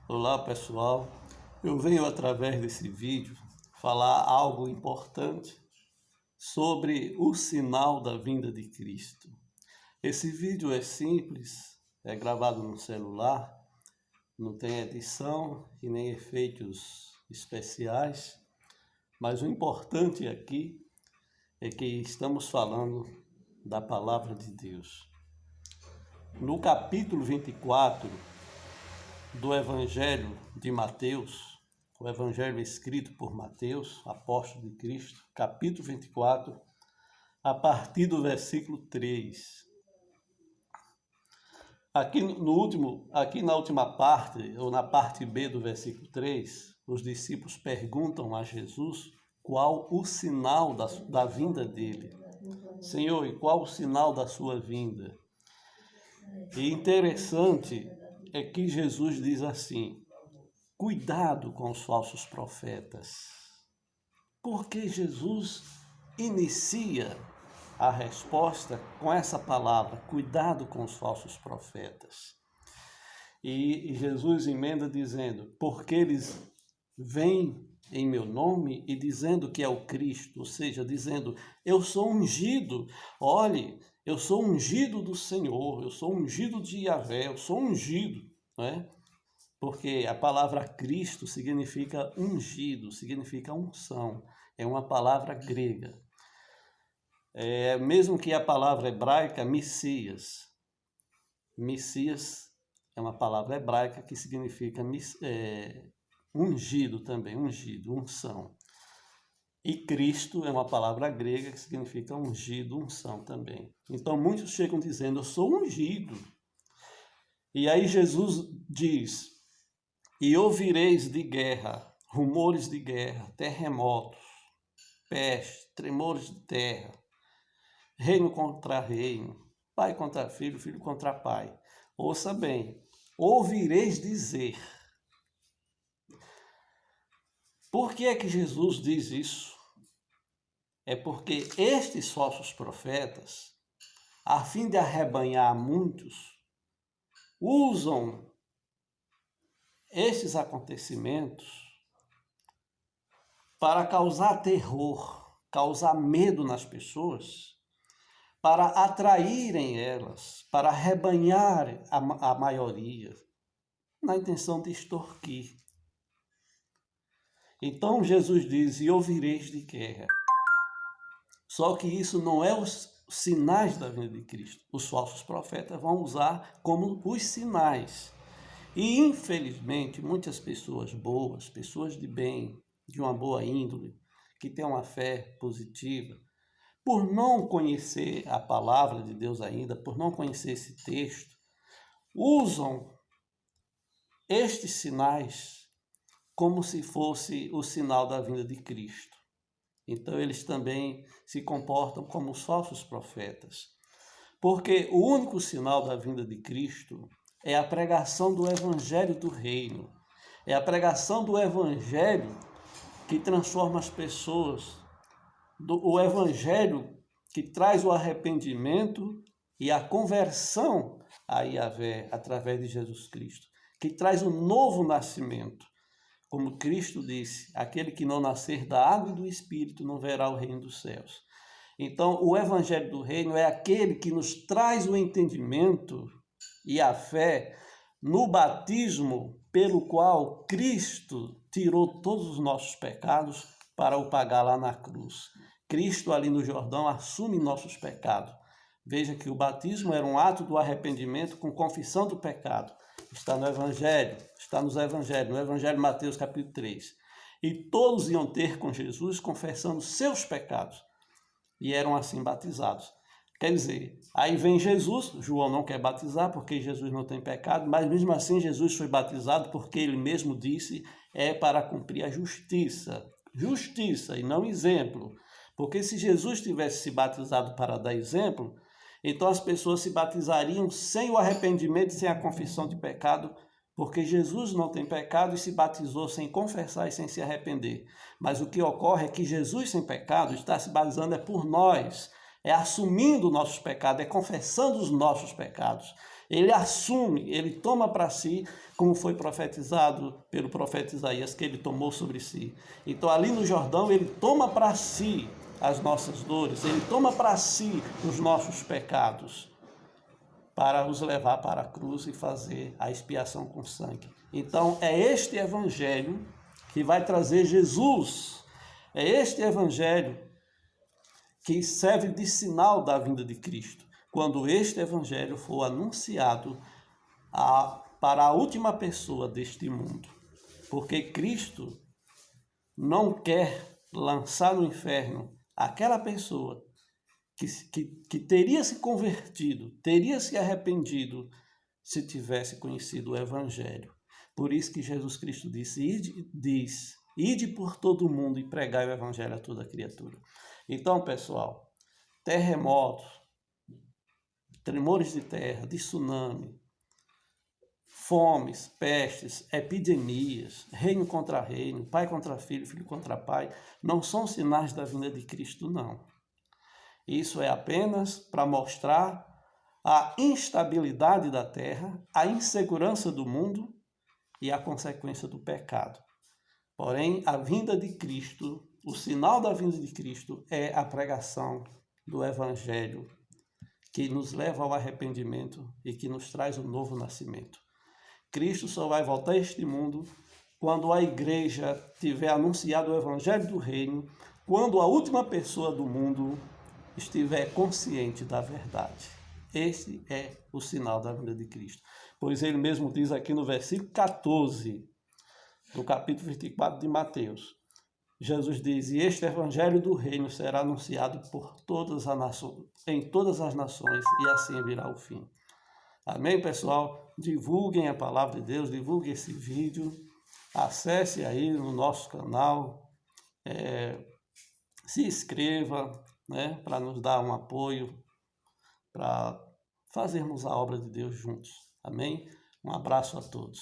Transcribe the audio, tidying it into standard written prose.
Olá pessoal, eu venho através desse vídeo falar algo importante sobre o sinal da vinda de Cristo. Esse vídeo é simples, é gravado no celular, não tem edição e nem efeitos especiais, mas o importante aqui é que estamos falando da palavra de Deus. No capítulo 24 do Evangelho de Mateus, o Evangelho escrito por Mateus, apóstolo de Cristo, capítulo 24, a partir do versículo 3. Aqui na última parte, ou na parte B do versículo 3, os discípulos perguntam a Jesus qual o sinal da vinda dele. Senhor, e qual o sinal da sua vinda? E interessante é que Jesus diz assim: cuidado com os falsos profetas. Porque Jesus inicia a resposta com essa palavra, cuidado com os falsos profetas. E Jesus emenda dizendo, porque eles vêm em meu nome e dizendo que é o Cristo, ou seja, dizendo, eu sou ungido, olhe, eu sou ungido do Senhor, eu sou ungido de Yahvé, eu sou ungido, não é? Porque a palavra Cristo significa ungido, significa unção, é uma palavra grega. Mesmo que a palavra hebraica, Messias. Messias é uma palavra hebraica que significa ungido também, ungido, unção. E Cristo é uma palavra grega que significa ungido, unção também. Então muitos chegam dizendo, eu sou ungido. E aí Jesus diz, e ouvireis de guerra, rumores de guerra, terremotos, peste, tremores de terra, reino contra reino, pai contra filho, filho contra pai. Ouça bem, ouvireis dizer. Por que é que Jesus diz isso? É porque estes falsos profetas, a fim de arrebanhar muitos, usam estes acontecimentos para causar terror, causar medo nas pessoas, para atraírem elas, para arrebanhar a maioria, na intenção de extorquir. Então Jesus diz, e ouvireis de guerra. Só que isso não é os sinais da vinda de Cristo. Os falsos profetas vão usar como os sinais. E infelizmente muitas pessoas boas, pessoas de bem, de uma boa índole, que têm uma fé positiva, por não conhecer a palavra de Deus ainda, por não conhecer esse texto, usam estes sinais como se fosse o sinal da vinda de Cristo. Então eles também se comportam como os falsos profetas. Porque o único sinal da vinda de Cristo é a pregação do Evangelho do Reino. É a pregação do Evangelho que transforma as pessoas. O Evangelho que traz o arrependimento e a conversão a Yahvé através de Jesus Cristo. Que traz o novo nascimento. Como Cristo disse, aquele que não nascer da água e do Espírito não verá o reino dos céus. Então, o Evangelho do Reino é aquele que nos traz o entendimento e a fé no batismo pelo qual Cristo tirou todos os nossos pecados para o pagar lá na cruz. Cristo ali no Jordão assume nossos pecados. Veja que o batismo era um ato do arrependimento com confissão do pecado. Está no Evangelho, está nos Evangelhos, no Evangelho de Mateus capítulo 3. E todos iam ter com Jesus confessando seus pecados. E eram assim batizados. Quer dizer, aí vem Jesus, João não quer batizar porque Jesus não tem pecado, mas mesmo assim Jesus foi batizado porque ele mesmo disse, é para cumprir a justiça. Justiça e não exemplo. Porque se Jesus tivesse se batizado para dar exemplo, então as pessoas se batizariam sem o arrependimento e sem a confissão de pecado, porque Jesus não tem pecado e se batizou sem confessar e sem se arrepender. Mas o que ocorre é que Jesus sem pecado está se batizando por nós, é assumindo nossos pecados, é confessando os nossos pecados. Ele assume, ele toma para si, como foi profetizado pelo profeta Isaías, que ele tomou sobre si. Então, ali no Jordão, ele toma para si as nossas dores, ele toma para si os nossos pecados, para os levar para a cruz e fazer a expiação com sangue. Então, é este evangelho que vai trazer Jesus. É este evangelho que serve de sinal da vinda de Cristo. Quando este evangelho for anunciado para a última pessoa deste mundo. Porque Cristo não quer lançar no inferno aquela pessoa que teria se convertido, teria se arrependido se tivesse conhecido o evangelho. Por isso que Jesus Cristo diz, ide por todo o mundo e pregai o evangelho a toda criatura. Então, pessoal, terremotos, tremores de terra, de tsunami, fomes, pestes, epidemias, reino contra reino, pai contra filho, filho contra pai, não são sinais da vinda de Cristo, não. Isso é apenas para mostrar a instabilidade da terra, a insegurança do mundo e a consequência do pecado. Porém, a vinda de Cristo, o sinal da vinda de Cristo é a pregação do Evangelho, que nos leva ao arrependimento e que nos traz um novo nascimento. Cristo só vai voltar a este mundo quando a igreja tiver anunciado o Evangelho do Reino, quando a última pessoa do mundo estiver consciente da verdade. Esse é o sinal da vinda de Cristo. Pois ele mesmo diz aqui no versículo 14, do capítulo 24 de Mateus. Jesus diz, e este evangelho do reino será anunciado por em todas as nações, e assim virá o fim. Amém, pessoal? Divulguem a palavra de Deus, divulguem esse vídeo, acesse aí no nosso canal, se inscreva, né, para nos dar um apoio, para fazermos a obra de Deus juntos. Amém? Um abraço a todos.